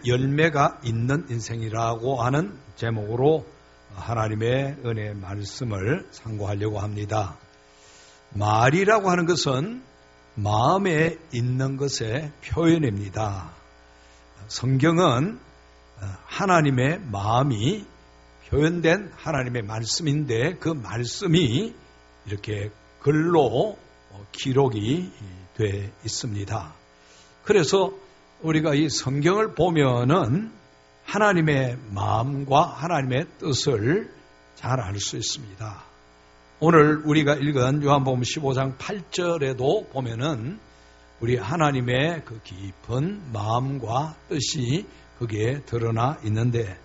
열매가 있는 인생이라고 하는 제목으로 하나님의 은혜의 말씀을 상고하려고 합니다. 말이라고 하는 것은 마음에 있는 것의 표현입니다. 성경은 하나님의 마음이 표현된 하나님의 말씀인데 그 말씀이 이렇게 글로 기록이 돼 있습니다. 그래서 우리가 이 성경을 보면은 하나님의 마음과 하나님의 뜻을 잘 알 수 있습니다. 오늘 우리가 읽은 요한복음 15장 8절에도 보면은 우리 하나님의 그 깊은 마음과 뜻이 거기에 드러나 있는데,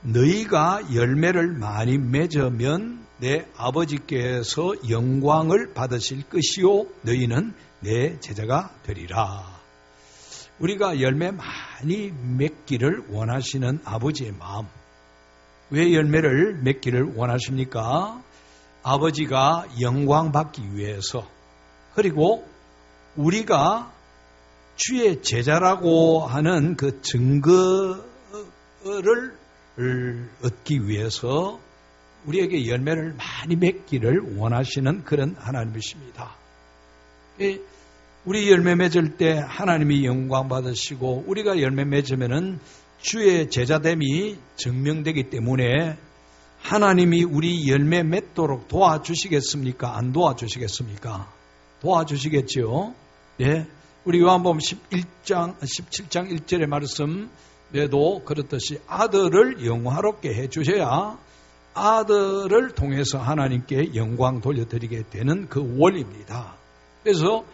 너희가 열매를 많이 맺으면 내 아버지께서 영광을 받으실 것이요 너희는 내 제자가 되리라. 우리가 열매 많이 맺기를 원하시는 아버지의 마음. 왜 열매를 맺기를 원하십니까? 아버지가 영광 받기 위해서, 그리고 우리가 주의 제자라고 하는 그 증거를 얻기 위해서 우리에게 열매를 많이 맺기를 원하시는 그런 하나님이십니다. 우리 열매 맺을 때 하나님이 영광 받으시고 우리가 열매 맺으면은 주의 제자됨이 증명되기 때문에 하나님이 우리 열매 맺도록 도와주시겠습니까? 안 도와주시겠습니까? 도와주시겠지요? 예. 우리 요한복음 17장 1절의 말씀에도 그렇듯이 아들을 영화롭게 해주셔야 아들을 통해서 하나님께 영광 돌려드리게 되는 그 원리입니다. 그래서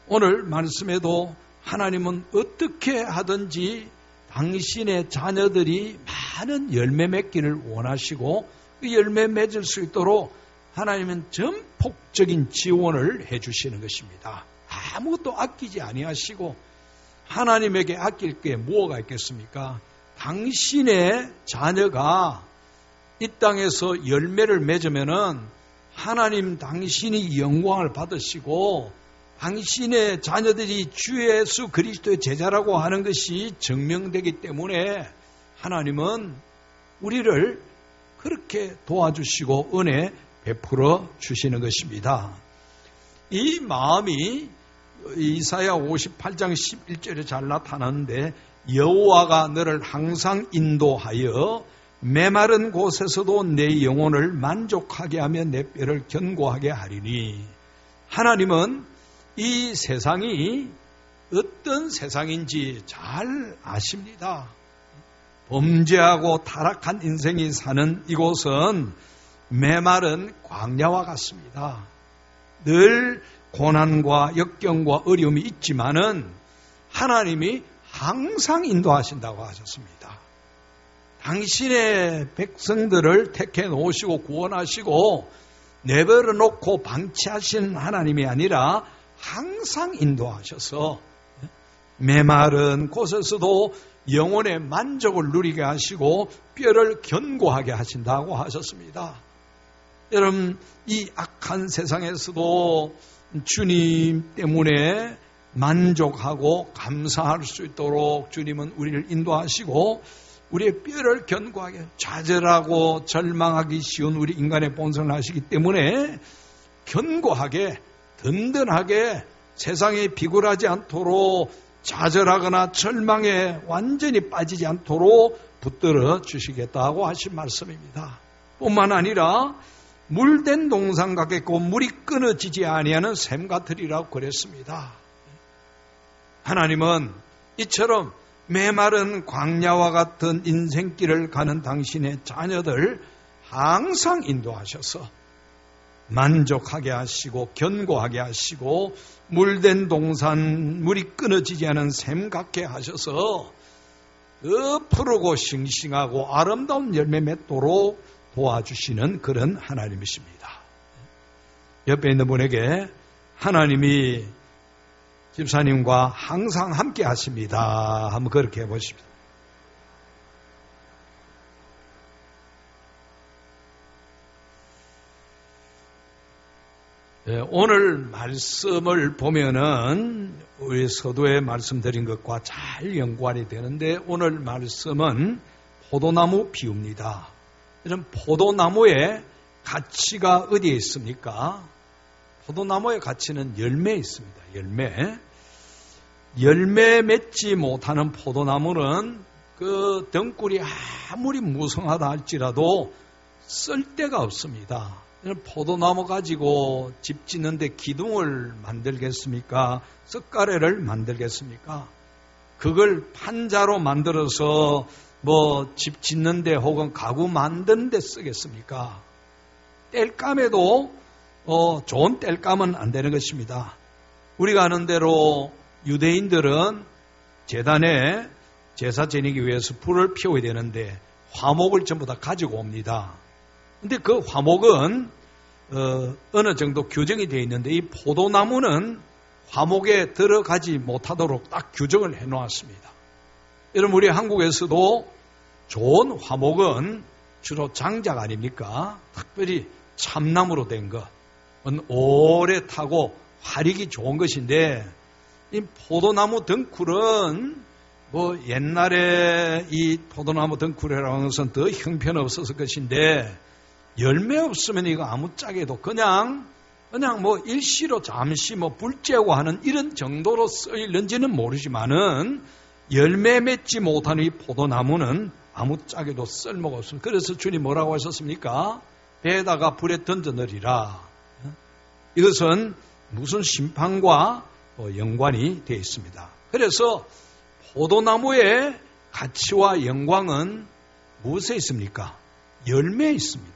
오늘 말씀에도 하나님은 어떻게 하든지 당신의 자녀들이 많은 열매 맺기를 원하시고 그 열매 맺을 수 있도록 하나님은 전폭적인 지원을 해주시는 것입니다. 아무것도 아끼지 아니하시고, 하나님에게 아낄 게 뭐가 있겠습니까? 당신의 자녀가 이 땅에서 열매를 맺으면은 하나님 당신이 영광을 받으시고 당신의 자녀들이 주 예수 그리스도의 제자라고 하는 것이 증명되기 때문에 하나님은 우리를 그렇게 도와주시고 은혜 베풀어 주시는 것입니다. 이 마음이 이사야 58장 11절에 잘 나타나는데, 여호와가 너를 항상 인도하여 메마른 곳에서도 내 영혼을 만족하게 하며 내 뼈를 견고하게 하리니. 하나님은 이 세상이 어떤 세상인지 잘 아십니다. 범죄하고 타락한 인생이 사는 이곳은 메마른 광야와 같습니다. 늘 고난과 역경과 어려움이 있지만은 하나님이 항상 인도하신다고 하셨습니다. 당신의 백성들을 택해 놓으시고 구원하시고 내버려 놓고 방치하시는 하나님이 아니라 항상 인도하셔서 메마른 곳에서도 영혼의 만족을 누리게 하시고 뼈를 견고하게 하신다고 하셨습니다. 여러분, 이 악한 세상에서도 주님 때문에 만족하고 감사할 수 있도록 주님은 우리를 인도하시고 우리의 뼈를 견고하게, 좌절하고 절망하기 쉬운 우리 인간의 본성을 하시기 때문에 견고하게 든든하게 세상에 비굴하지 않도록, 좌절하거나 절망에 완전히 빠지지 않도록 붙들어 주시겠다고 하신 말씀입니다. 뿐만 아니라 물된 동산 같겠고 물이 끊어지지 아니하는 샘 같으리라고 그랬습니다. 하나님은 이처럼 메마른 광야와 같은 인생길을 가는 당신의 자녀들 항상 인도하셔서 만족하게 하시고 견고하게 하시고 물된 동산 물이 끊어지지 않은 샘 같게 하셔서 푸르고 싱싱하고 아름다운 열매 맺도록 도와주시는 그런 하나님이십니다. 옆에 있는 분에게 하나님이 집사님과 항상 함께 하십니다. 한번 그렇게 해보십시오. 오늘 말씀을 보면은 우리 서두에 말씀드린 것과 잘 연관이 되는데 오늘 말씀은 포도나무 비유입니다. 이런 포도나무의 가치가 어디에 있습니까? 포도나무의 가치는 열매에 있습니다. 열매 맺지 못하는 포도나무는 그 덩굴이 아무리 무성하다 할지라도 쓸데가 없습니다. 포도나무 가지고 집 짓는데 기둥을 만들겠습니까? 썩가래를 만들겠습니까? 그걸 판자로 만들어서 집 짓는데 혹은 가구 만드는데 쓰겠습니까? 땔감에도 좋은 땔감은 안 되는 것입니다. 우리가 아는 대로 유대인들은 제단에 제사 지내기 위해서 불을 피워야 되는데 화목을 전부 다 가지고 옵니다. 근데 그 화목은 어느 정도 규정이 되어 있는데 이 포도나무는 화목에 들어가지 못하도록 딱 규정을 해놓았습니다. 여러분 우리 한국에서도 좋은 화목은 주로 장작 아닙니까? 특별히 참나무로 된 것, 오래 타고 화력이 좋은 것인데 이 포도나무 덩굴은 옛날에 이 포도나무 덩굴이라는 것은 더 형편없었을 것인데 열매 없으면 이거 아무짝에도 그냥 일시로 잠시 불 쬐고 하는 이런 정도로 쓰일는지는 모르지만은 열매 맺지 못하는 이 포도나무는 아무짝에도 쓸모가 없습니다. 그래서 주님 뭐라고 하셨습니까? 배에다가 불에 던져 넣으리라. 이것은 무슨 심판과 연관이 되어 있습니다. 그래서 포도나무의 가치와 영광은 무엇에 있습니까? 열매에 있습니다.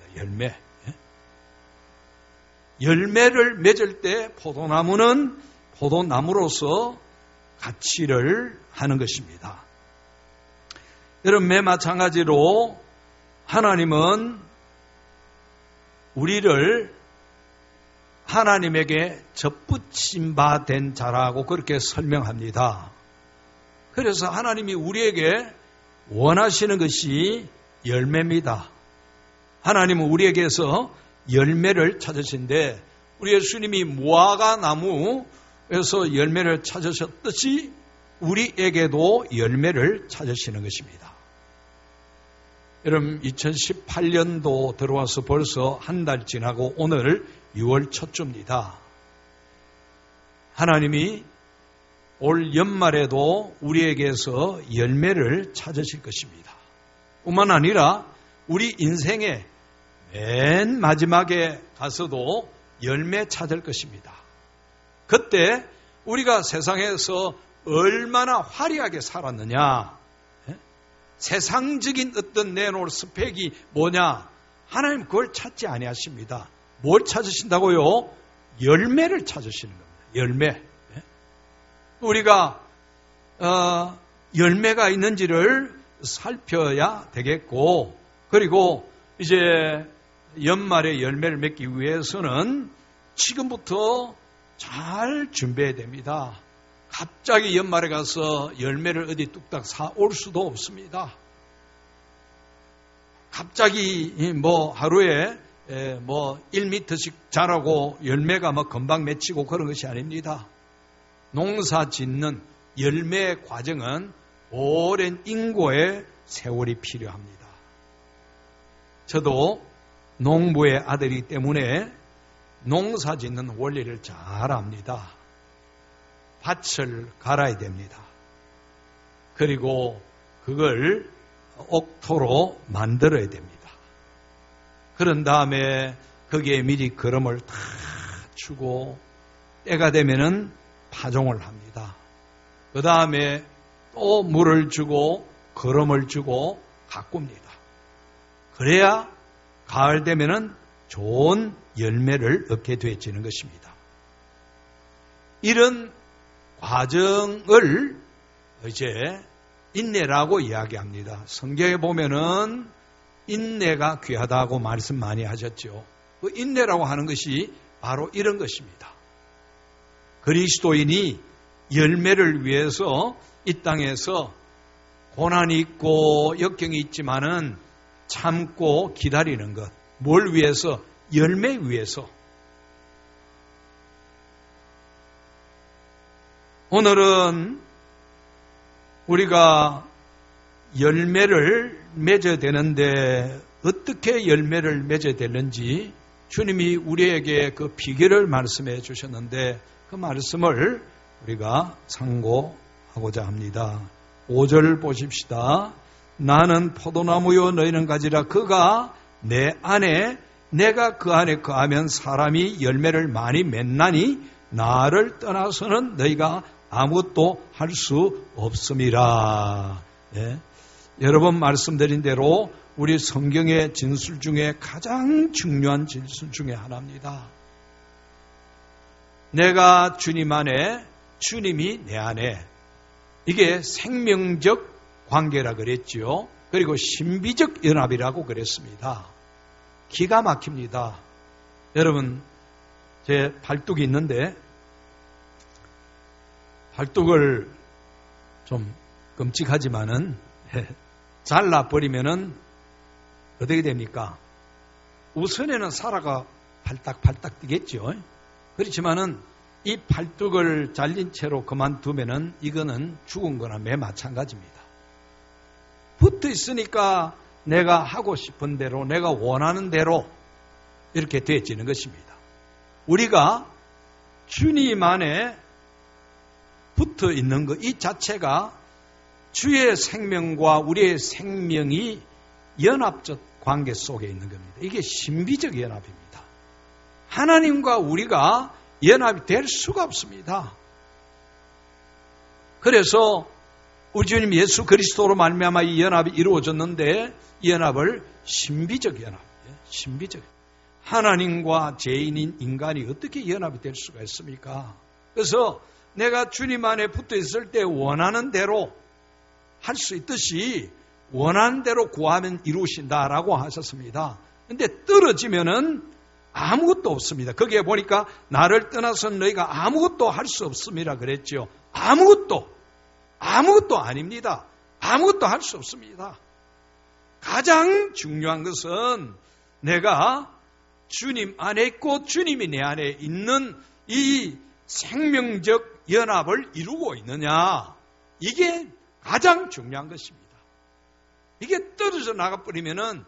열매를 맺을 때 포도나무는 포도나무로서 가치를 하는 것입니다. 여러분, 마찬가지로 하나님은 우리를 하나님에게 접붙임 바 된 자라고 그렇게 설명합니다. 그래서 하나님이 우리에게 원하시는 것이 열매입니다. 하나님은 우리에게서 열매를 찾으신데 우리 예수님이 무화과 나무에서 열매를 찾으셨듯이 우리에게도 열매를 찾으시는 것입니다. 여러분 2018년도 들어와서 벌써 한 달 지나고 오늘 6월 첫 주입니다. 하나님이 올 연말에도 우리에게서 열매를 찾으실 것입니다. 뿐만 아니라 우리 인생의 맨 마지막에 가서도 열매 찾을 것입니다. 그때 우리가 세상에서 얼마나 화려하게 살았느냐, 세상적인 어떤 내놓을 스펙이 뭐냐, 하나님 그걸 찾지 아니하십니다. 뭘 찾으신다고요? 열매를 찾으시는 겁니다. 열매. 우리가 열매가 있는지를 살펴야 되겠고, 그리고 이제 연말에 열매를 맺기 위해서는 지금부터 잘 준비해야 됩니다. 갑자기 연말에 가서 열매를 어디 뚝딱 사올 수도 없습니다. 갑자기 하루에 1m씩 자라고 열매가 금방 맺히고 그런 것이 아닙니다. 농사 짓는 열매 과정은 오랜 인고의 세월이 필요합니다. 저도 농부의 아들이기 때문에 농사 짓는 원리를 잘 압니다. 밭을 갈아야 됩니다. 그리고 그걸 옥토로 만들어야 됩니다. 그런 다음에 거기에 미리 거름을 다 주고 때가 되면은 파종을 합니다. 그 다음에 또 물을 주고 거름을 주고 가꿉니다. 그래야 가을 되면은 좋은 열매를 얻게 되어지는 것입니다. 이런 과정을 이제 인내라고 이야기합니다. 성경에 보면은 인내가 귀하다고 말씀 많이 하셨죠. 그 인내라고 하는 것이 바로 이런 것입니다. 그리스도인이 열매를 위해서 이 땅에서 고난이 있고 역경이 있지만은 참고 기다리는 것. 뭘 위해서? 열매 위해서. 오늘은 우리가 열매를 맺어야 되는데 어떻게 열매를 맺어야 되는지 주님이 우리에게 그 비결을 말씀해 주셨는데 그 말씀을 우리가 상고하고자 합니다. 5절 보십시다. 나는 포도나무요 너희는 가지라. 그가 내 안에 내가 그 안에 거하면 사람이 열매를 많이 맺나니 나를 떠나서는 너희가 아무것도 할 수 없음이라. 예. 여러 번 말씀드린 대로 우리 성경의 진술 중에 가장 중요한 진술 중에 하나입니다. 내가 주님 안에, 주님이 내 안에. 이게 생명적 관계라 그랬지요. 그리고 신비적 연합이라고 그랬습니다. 기가 막힙니다. 여러분, 제 발뚝이 있는데 발뚝을 좀 끔찍하지만은 잘라버리면은 어떻게 됩니까? 우선에는 살아가 팔딱팔딱 뛰겠죠. 그렇지만은 이 팔뚝을 잘린 채로 그만두면은 이거는 죽은 거나 매 마찬가지입니다. 붙어 있으니까 내가 하고 싶은 대로, 내가 원하는 대로 이렇게 되어지는 것입니다. 우리가 주님 안에 붙어 있는 것, 이 자체가 주의 생명과 우리의 생명이 연합적 관계 속에 있는 겁니다. 이게 신비적 연합입니다. 하나님과 우리가 연합이 될 수가 없습니다. 그래서 우리 주님 예수 그리스도로 말미암아 이 연합이 이루어졌는데 이 연합을 신비적 연합, 신비적 하나님과 죄인인 인간이 어떻게 연합이 될 수가 있습니까? 그래서 내가 주님 안에 붙어 있을 때 원하는 대로 할 수 있듯이 원하는 대로 구하면 이루신다라고 하셨습니다. 그런데 떨어지면은 아무것도 없습니다. 거기에 보니까 나를 떠나서는 너희가 아무것도 할 수 없음이라 그랬죠. 아무것도 아닙니다. 아무것도 할 수 없습니다. 가장 중요한 것은 내가 주님 안에 있고 주님이 내 안에 있는 이 생명적 연합을 이루고 있느냐. 이게 가장 중요한 것입니다. 이게 떨어져 나가버리면은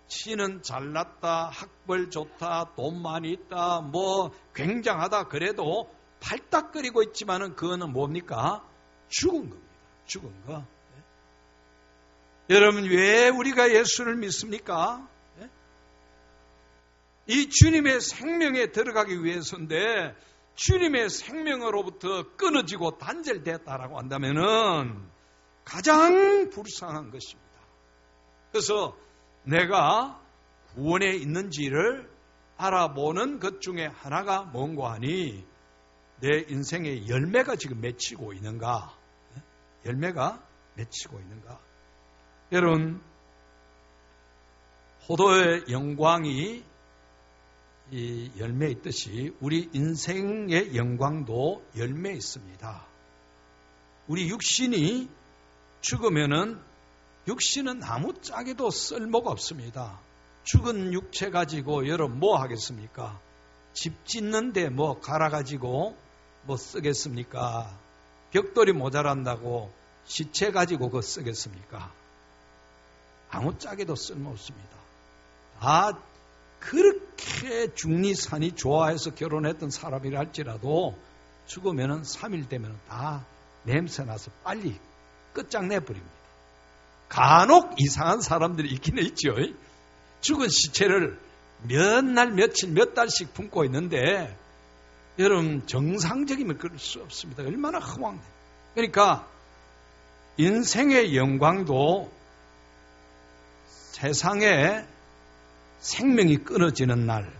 신은 잘났다, 학벌 좋다, 돈 많이 있다, 뭐 굉장하다 그래도 팔딱거리고 있지만은 그거는 뭡니까? 죽은 겁니다. 죽은 거. 여러분 왜 우리가 예수를 믿습니까? 이 주님의 생명에 들어가기 위해서인데 주님의 생명으로부터 끊어지고 단절됐다라고 한다면은 가장 불쌍한 것입니다. 그래서 내가 구원에 있는지를 알아보는 것 중에 하나가 뭔가 하니 내 인생의 열매가 지금 맺히고 있는가? 열매가 맺히고 있는가? 여러분, 포도의 영광이 이 열매에 있듯이 우리 인생의 영광도 열매에 있습니다. 우리 육신이 죽으면은 육신은 아무짝에도 쓸모가 없습니다. 죽은 육체 가지고 여러분 뭐 하겠습니까? 집 짓는데 뭐 갈아가지고 뭐 쓰겠습니까? 벽돌이 모자란다고 시체 가지고 그거 쓰겠습니까? 아무짝에도 쓸모없습니다. 다 그렇게 중리산이 좋아해서 결혼했던 사람이라 할지라도 죽으면은 3일 되면 다 냄새나서 빨리 끝장내버립니다. 간혹 이상한 사람들이 있긴 있죠. 죽은 시체를 몇 날, 며칠, 몇 달씩 품고 있는데 여러분 정상적이면 그럴 수 없습니다. 얼마나 허황돼. 그러니까 인생의 영광도 세상에 생명이 끊어지는 날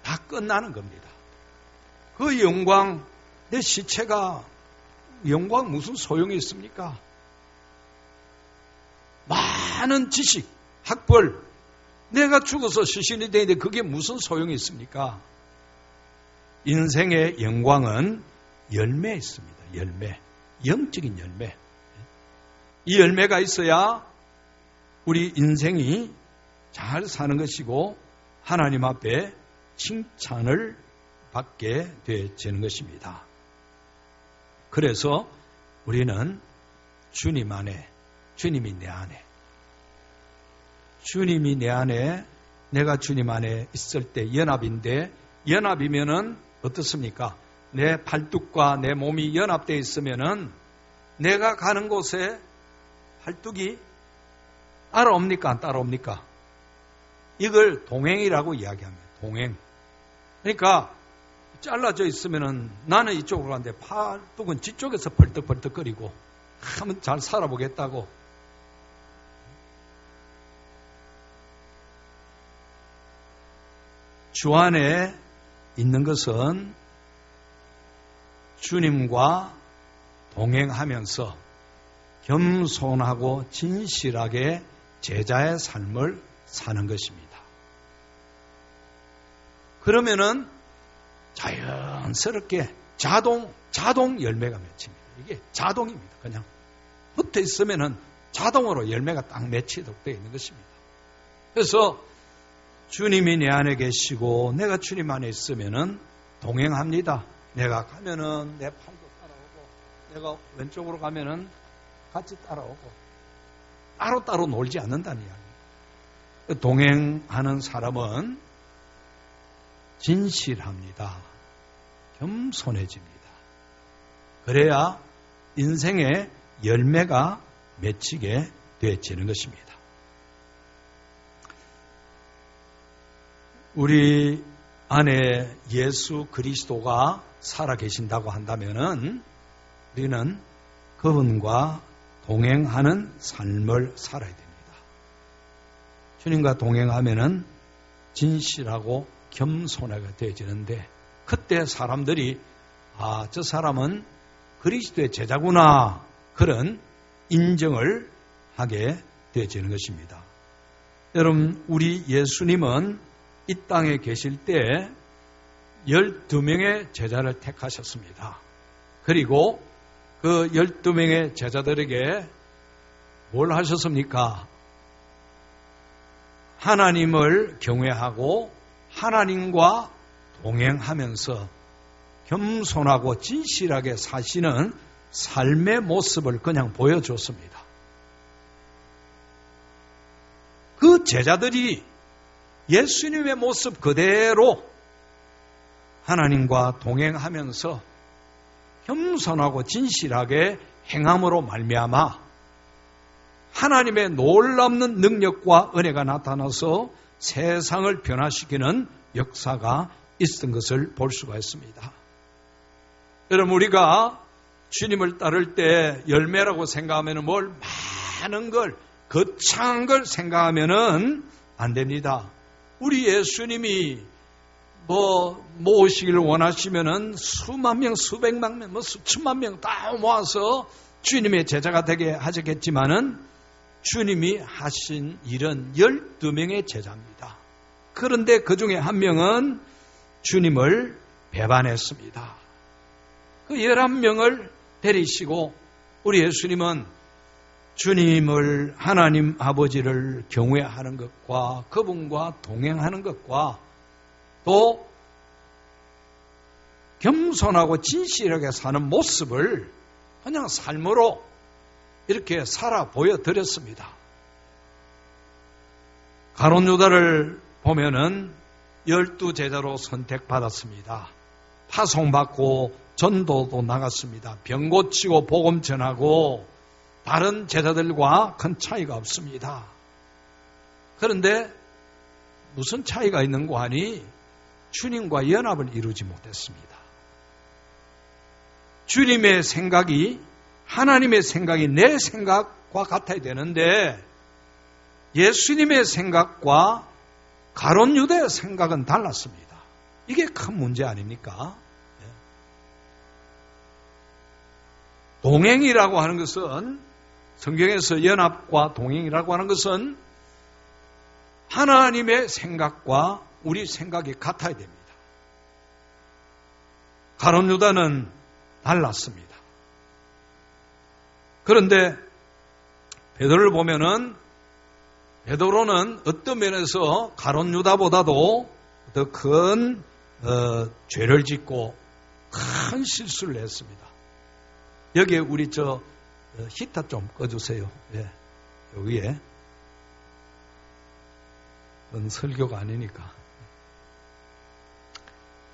다 끝나는 겁니다. 그 영광, 내 시체가 영광 무슨 소용이 있습니까? 많은 지식, 학벌, 내가 죽어서 시신이 되는데 그게 무슨 소용이 있습니까? 인생의 영광은 열매에 있습니다. 열매, 영적인 열매. 이 열매가 있어야 우리 인생이 잘 사는 것이고 하나님 앞에 칭찬을 받게 되어지는 것입니다. 그래서 우리는 주님 안에, 주님이 내 안에, 주님이 내 안에, 내가 주님 안에 있을 때 연합인데, 연합이면은 어떻습니까? 내 팔뚝과 내 몸이 연합되어 있으면은 내가 가는 곳에 팔뚝이 따라옵니까? 안 따라옵니까? 이걸 동행이라고 이야기합니다. 동행. 그러니까 잘라져 있으면은 나는 이쪽으로 가는데 팔뚝은 뒤쪽에서 벌떡벌떡거리고 한번 잘 살아보겠다고. 주 안에 있는 것은 주님과 동행하면서 겸손하고 진실하게 제자의 삶을 사는 것입니다. 그러면은 자연스럽게 자동 열매가 맺힙니다. 이게 자동입니다. 그냥 붙어 있으면은 자동으로 열매가 딱 맺히도록 되어 있는 것입니다. 그래서 주님이 내 안에 계시고 내가 주님 안에 있으면은 동행합니다. 내가 가면은 내 팔도 따라오고, 내가 왼쪽으로 가면은 같이 따라오고, 따로따로 놀지 않는다는 이야기입니다. 동행하는 사람은 진실합니다. 겸손해집니다. 그래야 인생의 열매가 맺히게 되어지는 것입니다. 우리 안에 예수 그리스도가 살아계신다고 한다면은 우리는 그분과 동행하는 삶을 살아야 됩니다. 주님과 동행하면은 진실하고 겸손하게 되어지는데, 그때 사람들이 저 사람은 그리스도의 제자구나, 그런 인정을 하게 되어지는 것입니다. 여러분, 우리 예수님은 이 땅에 계실 때 12명의 제자를 택하셨습니다. 그리고 그 12명의 제자들에게 뭘 하셨습니까? 하나님을 경외하고 하나님과 동행하면서 겸손하고 진실하게 사시는 삶의 모습을 그냥 보여줬습니다. 그 제자들이 예수님의 모습 그대로 하나님과 동행하면서 겸손하고 진실하게 행함으로 말미암아 하나님의 놀랍는 능력과 은혜가 나타나서 세상을 변화시키는 역사가 있었던 것을 볼 수가 있습니다. 여러분, 우리가 주님을 따를 때 열매라고 생각하면 뭘 많은 걸, 거창한 걸 생각하면 안 됩니다. 우리 예수님이 모으시기를 원하시면은 수만 명, 수백만 명, 수천만 명 다 모아서 주님의 제자가 되게 하셨겠지만은 주님이 하신 일은 12명의 제자입니다. 그런데 그 중에 한 명은 주님을 배반했습니다. 그 11명을 데리시고 우리 예수님은 주님을, 하나님 아버지를 경외하는 것과 그분과 동행하는 것과 또 겸손하고 진실하게 사는 모습을 그냥 삶으로 이렇게 살아 보여드렸습니다. 가룟 유다를 보면은 12제자로 선택받았습니다. 파송받고 전도도 나갔습니다. 병 고치고 복음 전하고 다른 제자들과 큰 차이가 없습니다. 그런데 무슨 차이가 있는고 하니 주님과 연합을 이루지 못했습니다. 주님의 생각이, 하나님의 생각이 내 생각과 같아야 되는데 예수님의 생각과 가룟 유다의 생각은 달랐습니다. 이게 큰 문제 아닙니까? 동행이라고 하는 것은, 성경에서 연합과 동행이라고 하는 것은 하나님의 생각과 우리 생각이 같아야 됩니다. 가룟 유다는 달랐습니다. 그런데 베드로를 보면은 베드로는 어떤 면에서 가룟 유다보다도 더 큰 죄를 짓고 큰 실수를 했습니다. 여기에 우리 히터 좀 꺼주세요. 예, 여기에. 그건 설교가 아니니까.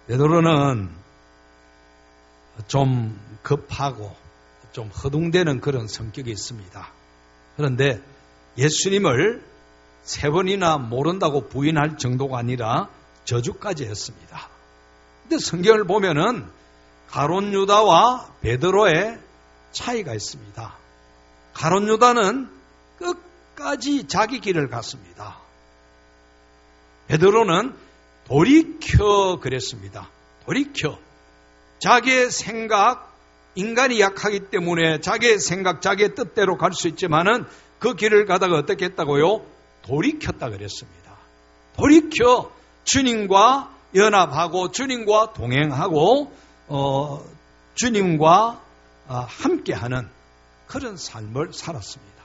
베드로는 좀 급하고 좀 허둥대는 그런 성격이 있습니다. 그런데 예수님을 3번이나 모른다고 부인할 정도가 아니라 저주까지 했습니다. 근데 성경을 보면은 가룟 유다와 베드로의 차이가 있습니다. 가룟 유다는 끝까지 자기 길을 갔습니다. 베드로는 돌이켜 그랬습니다. 돌이켜. 자기의 생각, 인간이 약하기 때문에 자기의 생각, 자기의 뜻대로 갈 수 있지만은 그 길을 가다가 어떻게 했다고요? 돌이켰다 그랬습니다. 돌이켜 주님과 연합하고 주님과 동행하고 주님과 함께하는 그런 삶을 살았습니다.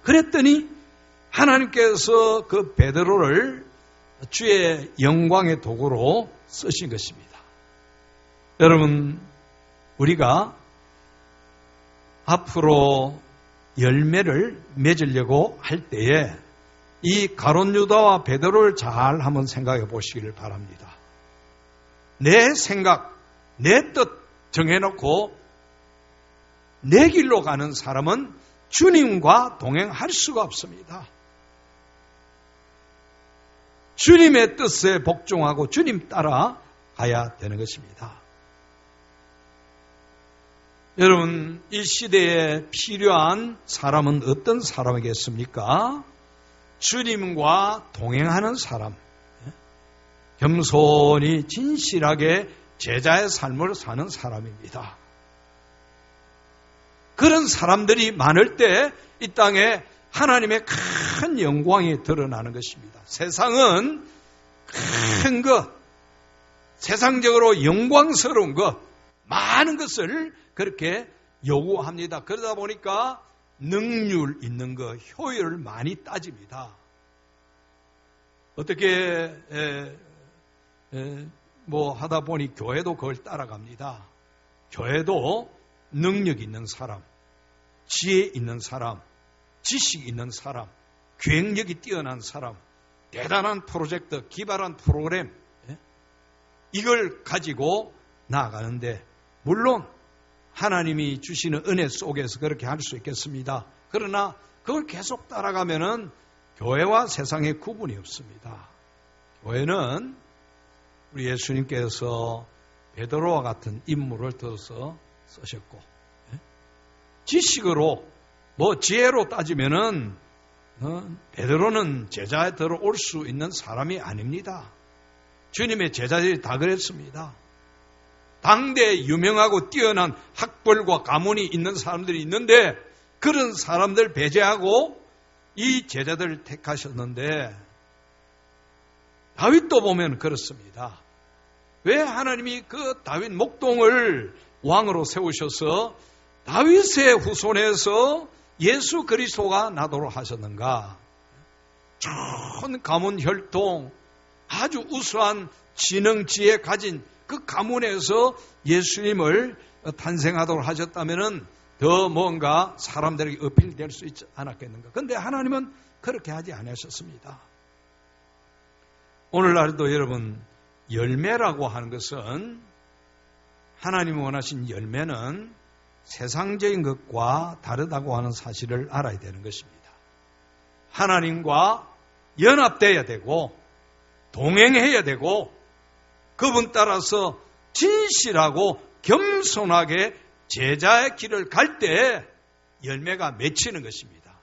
그랬더니 하나님께서 그 베드로를 주의 영광의 도구로 쓰신 것입니다. 여러분, 우리가 앞으로 열매를 맺으려고 할 때에 이 가룟 유다와 베드로를 잘 한번 생각해 보시기를 바랍니다. 내 생각, 내 뜻 정해놓고 내 길로 가는 사람은 주님과 동행할 수가 없습니다. 주님의 뜻에 복종하고 주님 따라 가야 되는 것입니다. 여러분, 이 시대에 필요한 사람은 어떤 사람이겠습니까? 주님과 동행하는 사람, 겸손히 진실하게 제자의 삶을 사는 사람입니다. 그런 사람들이 많을 때 이 땅에 하나님의 큰 영광이 드러나는 것입니다. 세상은 큰 것, 세상적으로 영광스러운 것, 많은 것을 그렇게 요구합니다. 그러다 보니까 능률 있는 것, 효율을 많이 따집니다. 어떻게 하다 보니 교회도 그걸 따라갑니다. 교회도 능력 있는 사람, 지혜 있는 사람, 지식 있는 사람, 기획력이 뛰어난 사람, 대단한 프로젝트, 기발한 프로그램, 이걸 가지고 나아가는데, 물론 하나님이 주시는 은혜 속에서 그렇게 할 수 있겠습니다. 그러나 그걸 계속 따라가면은 교회와 세상의 구분이 없습니다. 교회는 우리 예수님께서 베드로와 같은 인물을 들어서 쓰셨고, 지식으로 지혜로 따지면은 베드로는 제자에 들어올 수 있는 사람이 아닙니다. 주님의 제자들이 다 그랬습니다. 당대에 유명하고 뛰어난 학벌과 가문이 있는 사람들이 있는데 그런 사람들 배제하고 이 제자들을 택하셨는데, 다윗도 보면 그렇습니다. 왜 하나님이 그 다윗 목동을 왕으로 세우셔서 다윗의 후손에서 예수 그리스도가 나도록 하셨는가? 좋은 가문 혈통, 아주 우수한 지능, 지혜 가진 그 가문에서 예수님을 탄생하도록 하셨다면은 더 뭔가 사람들에게 어필될 수 있지 않았겠는가? 그런데 하나님은 그렇게 하지 않으셨습니다. 오늘날도 여러분, 열매라고 하는 것은, 하나님이 원하신 열매는 세상적인 것과 다르다고 하는 사실을 알아야 되는 것입니다. 하나님과 연합되어야 되고 동행해야 되고 그분 따라서 진실하고 겸손하게 제자의 길을 갈 때 열매가 맺히는 것입니다.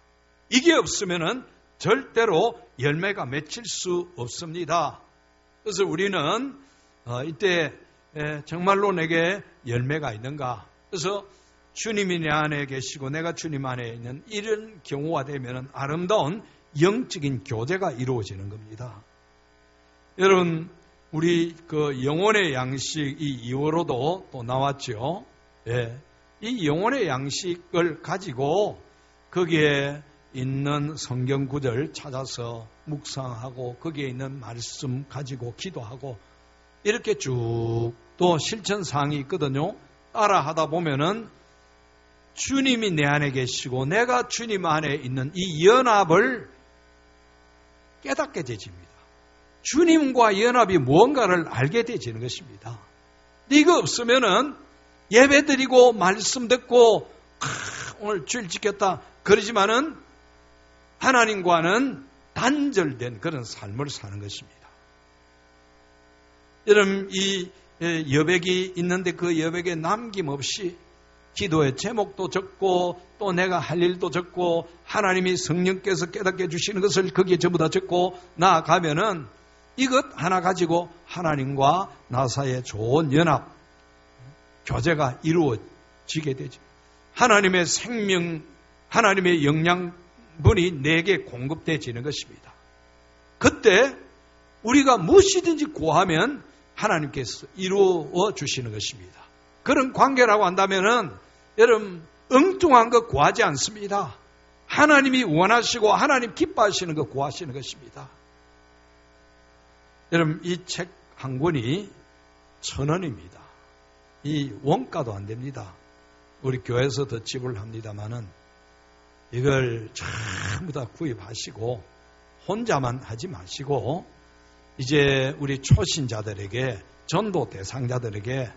이게 없으면은 절대로 열매가 맺힐 수 없습니다. 그래서 우리는 이때 정말로 내게 열매가 있는가? 그래서 주님이 내 안에 계시고 내가 주님 안에 있는 이런 경우가 되면 아름다운 영적인 교제가 이루어지는 겁니다. 여러분, 우리 그 영혼의 양식 이 2호로도 또 나왔죠. 이 영혼의 양식을 가지고 거기에 있는 성경 구절 찾아서 묵상하고 거기에 있는 말씀 가지고 기도하고 이렇게 쭉 또 실천사항이 있거든요. 따라 하다 보면은 주님이 내 안에 계시고 내가 주님 안에 있는 이 연합을 깨닫게 되집니다. 주님과 연합이 무언가를 알게 되지는 것입니다. 이거 없으면은 예배 드리고 말씀 듣고 오늘 주일 지켰다 그러지만은 하나님과는 단절된 그런 삶을 사는 것입니다. 여러분 이 여백이 있는데 그 여백에 남김없이 기도의 제목도 적고 또 내가 할 일도 적고 하나님이 성령께서 깨닫게 해주시는 것을 거기에 전부 다 적고 나아가면은 이것 하나 가지고 하나님과 나 사이의 좋은 연합, 교제가 이루어지게 되죠. 하나님의 생명, 하나님의 영양분이 내게 공급되어지는 것입니다. 그때 우리가 무엇이든지 구하면 하나님께서 이루어 주시는 것입니다. 그런 관계라고 한다면은 여러분 엉뚱한 거 구하지 않습니다. 하나님이 원하시고 하나님 기뻐하시는 거 구하시는 것입니다. 여러분 이 책 한 권이 1,000원입니다. 이 원가도 안 됩니다. 우리 교회에서 더 지불합니다마는 이걸 전부 다 구입하시고 혼자만 하지 마시고 이제 우리 초신자들에게 전도 대상자들에게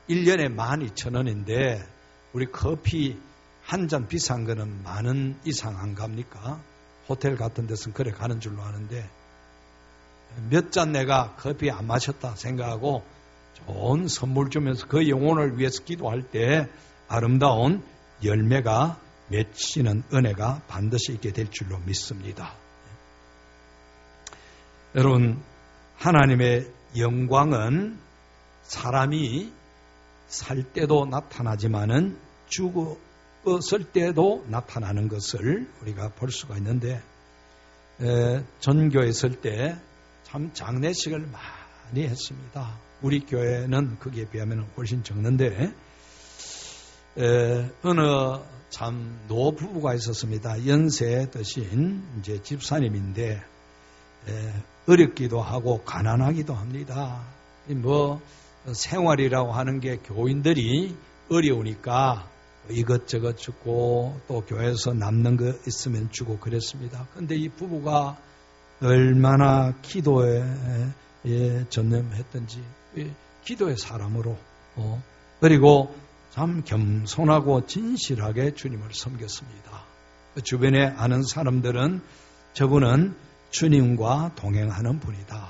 1년에 12,000원인데 우리 커피 한 잔 비싼 거는 10,000원 이상 안 갑니까? 호텔 같은 데서는 그래 가는 줄로 아는데 몇 잔 내가 커피 안 마셨다 생각하고 좋은 선물 주면서 그 영혼을 위해서 기도할 때 아름다운 열매가 맺히는 은혜가 반드시 있게 될 줄로 믿습니다. 여러분 하나님의 영광은 사람이 살 때도 나타나지만은 죽었을 때도 나타나는 것을 우리가 볼 수가 있는데 전교에 있을 때 참 장례식을 많이 했습니다. 우리 교회는 거기에 비하면 훨씬 적는데 어느 참 노부부가 있었습니다. 연세 드신 이제 집사님인데 어렵기도 하고 가난하기도 합니다. 뭐 생활이라고 하는 게 교인들이 어려우니까 이것저것 주고 또 교회에서 남는 거 있으면 주고 그랬습니다. 그런데 이 부부가 얼마나 기도에 전념했던지 기도의 사람으로 그리고 참 겸손하고 진실하게 주님을 섬겼습니다. 주변에 아는 사람들은 저분은 주님과 동행하는 분이다.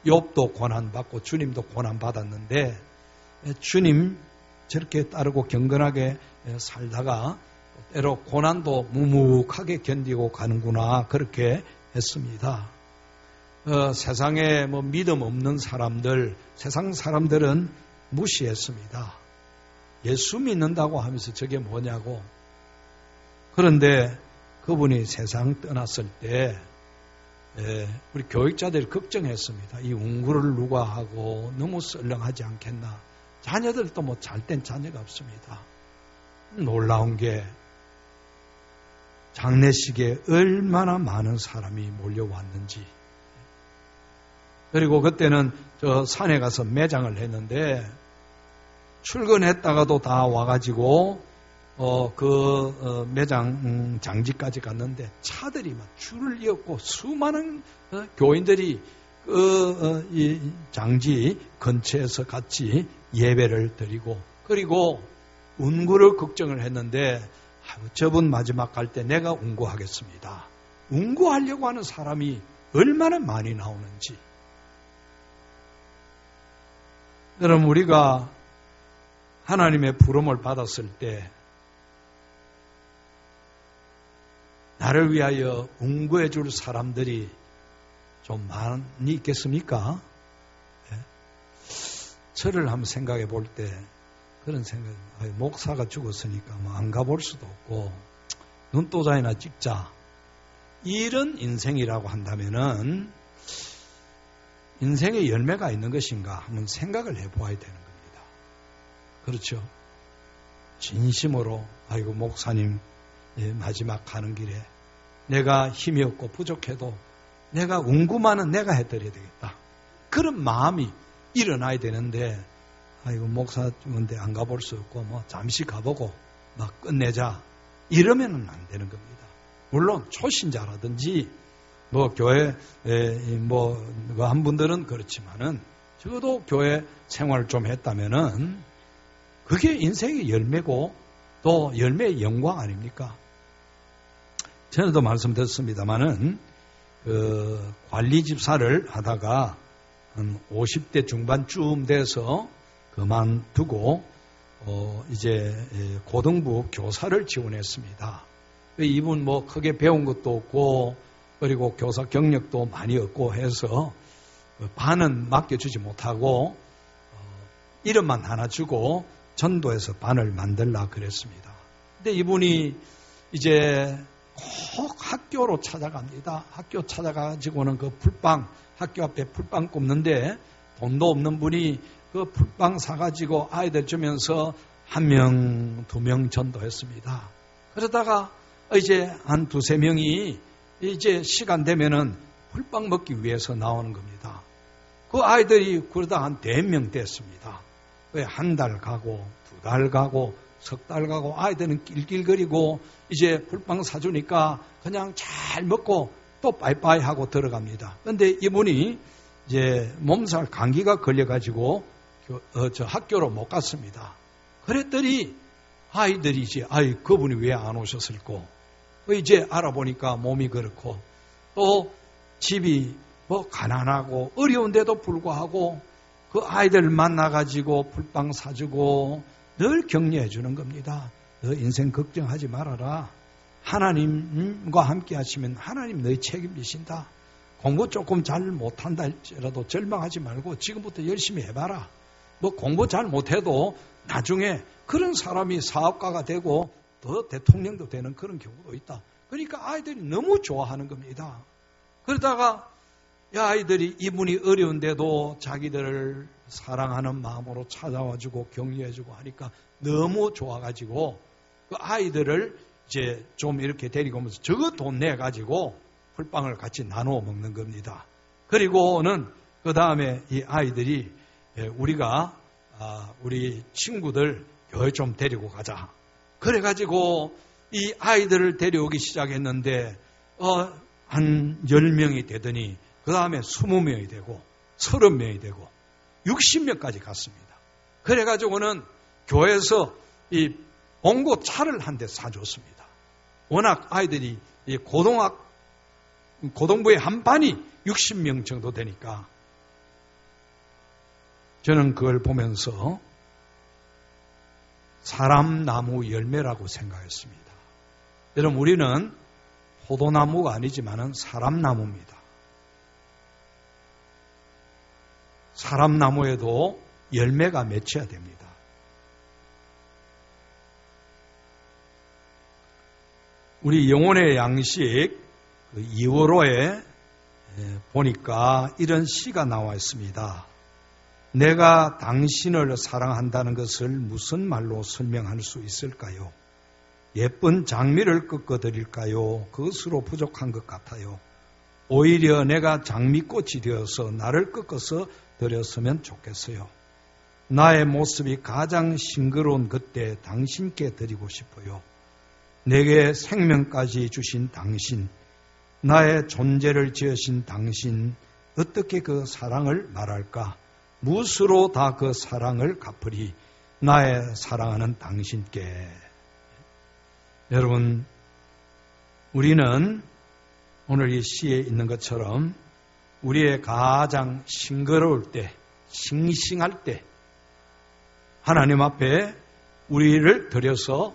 욥도 고난받고 주님도 고난받았는데 주님 저렇게 따르고 경건하게 살다가 때로 고난도 묵묵하게 견디고 가는구나 그렇게 했습니다. 세상에 뭐 믿음 없는 사람들, 세상 사람들은 무시했습니다. 예수 믿는다고 하면서 저게 뭐냐고. 그런데 그분이 세상 떠났을 때 우리 교육자들이 걱정했습니다. 이 운구를 누가 하고 너무 썰렁하지 않겠나. 자녀들도 뭐 잘된 자녀가 없습니다. 놀라운 게 장례식에 얼마나 많은 사람이 몰려왔는지. 그리고 그때는 저 산에 가서 매장을 했는데 출근했다가도 다 와가지고 매장 장지까지 갔는데 차들이 막 줄을 이었고 수많은 교인들이 이 장지 근처에서 같이 예배를 드리고 그리고 운구를 걱정을 했는데 저분 마지막 갈 때 내가 운구하겠습니다. 운구하려고 하는 사람이 얼마나 많이 나오는지. 여러분 우리가 하나님의 부름을 받았을 때 나를 위하여 운구해 줄 사람들이 좀 많이 있겠습니까? 저를 한번 생각해 볼 때 그런 생각, 목사가 죽었으니까 뭐 안 가볼 수도 없고 눈도장이나 찍자. 이런 인생이라고 한다면은 인생의 열매가 있는 것인가 한번 생각을 해보아야 되는 겁니다. 그렇죠? 진심으로 아이고 목사님 마지막 가는 길에 내가 힘이 없고 부족해도 내가 운구만은 내가 해드려야 되겠다. 그런 마음이 일어나야 되는데 아이고 목사 죽은데 안 가볼 수 없고 뭐 잠시 가보고 막 끝내자 이러면은 안 되는 겁니다. 물론 초신자라든지 뭐 교회 뭐 한 분들은 그렇지만은 적어도 교회 생활을 좀 했다면은 그게 인생의 열매고 또 열매의 영광 아닙니까? 전에도 말씀드렸습니다마는 관리 집사를 하다가 한 50대 중반쯤 돼서 그만두고 이제 고등부 교사를 지원했습니다. 이분 뭐 크게 배운 것도 없고 그리고 교사 경력도 많이 없고 해서 반은 맡겨주지 못하고 이름만 하나 주고 전도해서 반을 만들라 그랬습니다. 근데 이분이 이제 꼭 학교로 찾아갑니다. 학교 찾아가지고는 그 풀빵, 학교 앞에 풀빵 굽는데 돈도 없는 분이 그 풀빵 사가지고 아이들 주면서 1명, 2명 전도했습니다. 그러다가 이제 한 2-3명이 이제 시간 되면은 풀빵 먹기 위해서 나오는 겁니다. 그 아이들이 그러다 한 4명 됐습니다. 왜 한 달 가고 2달 가고 3달 가고 아이들은 낄낄거리고 이제 풀빵 사주니까 그냥 잘 먹고 또 빠이빠이 하고 들어갑니다. 그런데 이분이 이제 몸살 감기가 걸려가지고 저 학교로 못 갔습니다. 그랬더니 아이들이 이제 그분이 왜 안 오셨을꼬? 이제 알아보니까 몸이 그렇고 또 집이 뭐 가난하고 어려운데도 불구하고 그 아이들 만나가지고 풀빵 사주고 늘 격려해 주는 겁니다. 너 인생 걱정하지 말아라. 하나님과 함께 하시면 하나님 너희 책임지신다. 공부 조금 잘 못한다 할지라도 절망하지 말고 지금부터 열심히 해봐라. 뭐 공부 잘 못해도 나중에 그런 사람이 사업가가 되고 더 대통령도 되는 그런 경우도 있다. 그러니까 아이들이 너무 좋아하는 겁니다. 그러다가 아이들이 이분이 어려운데도 자기들을 사랑하는 마음으로 찾아와주고 격려해주고 하니까 너무 좋아가지고 그 아이들을 이제 좀 이렇게 데리고 오면서 저거 돈 내가지고 풀빵을 같이 나누어 먹는 겁니다. 그리고는 그 다음에 이 아이들이 우리가 우리 친구들 교회 좀 데리고 가자. 그래가지고 이 아이들을 데려오기 시작했는데 한 10명이 되더니 그 다음에 20명이 되고 30명이 되고 60명까지 갔습니다. 그래가지고는 교회에서 이 봉고 차를 한 대 사줬습니다. 워낙 아이들이 이 고등부의 한 반이 60명 정도 되니까 저는 그걸 보면서 사람나무 열매라고 생각했습니다. 여러분 우리는 포도나무가 아니지만은 사람나무입니다. 사람나무에도 열매가 맺혀야 됩니다. 우리 영혼의 양식 2월호에 보니까 이런 시가 나와 있습니다. 내가 당신을 사랑한다는 것을 무슨 말로 설명할 수 있을까요? 예쁜 장미를 꺾어드릴까요? 그것으로 부족한 것 같아요. 오히려 내가 장미꽃이 되어서 나를 꺾어서 드렸으면 좋겠어요. 나의 모습이 가장 싱그러운 그때 당신께 드리고 싶어요. 내게 생명까지 주신 당신, 나의 존재를 지으신 당신, 어떻게 그 사랑을 말할까? 무엇으로 다 그 사랑을 갚으리? 나의 사랑하는 당신께. 여러분, 우리는 오늘 이 시에 있는 것처럼 우리의 가장 싱그러울 때, 싱싱할 때 하나님 앞에 우리를 들여서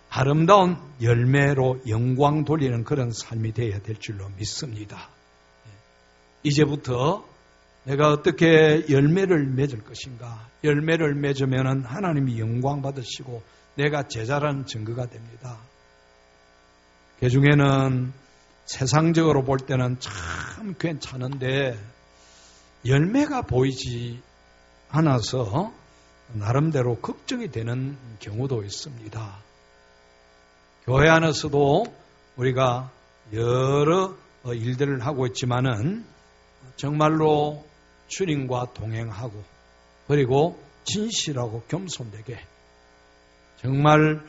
아름다운 열매로 영광 돌리는 그런 삶이 되어야 될 줄로 믿습니다. 이제부터 내가 어떻게 열매를 맺을 것인가? 열매를 맺으면 하나님이 영광 받으시고 내가 제자라는 증거가 됩니다. 그 중에는 세상적으로 볼 때는 참 괜찮은데 열매가 보이지 않아서 나름대로 걱정이 되는 경우도 있습니다. 교회 안에서도 우리가 여러 일들을 하고 있지만은 정말로 주님과 동행하고 그리고 진실하고 겸손되게 정말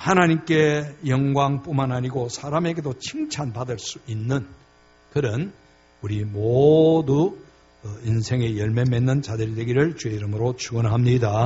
하나님께 영광뿐만 아니고 사람에게도 칭찬받을 수 있는 그런 우리 모두 인생의 열매 맺는 자들이 되기를 주의 이름으로 축원합니다.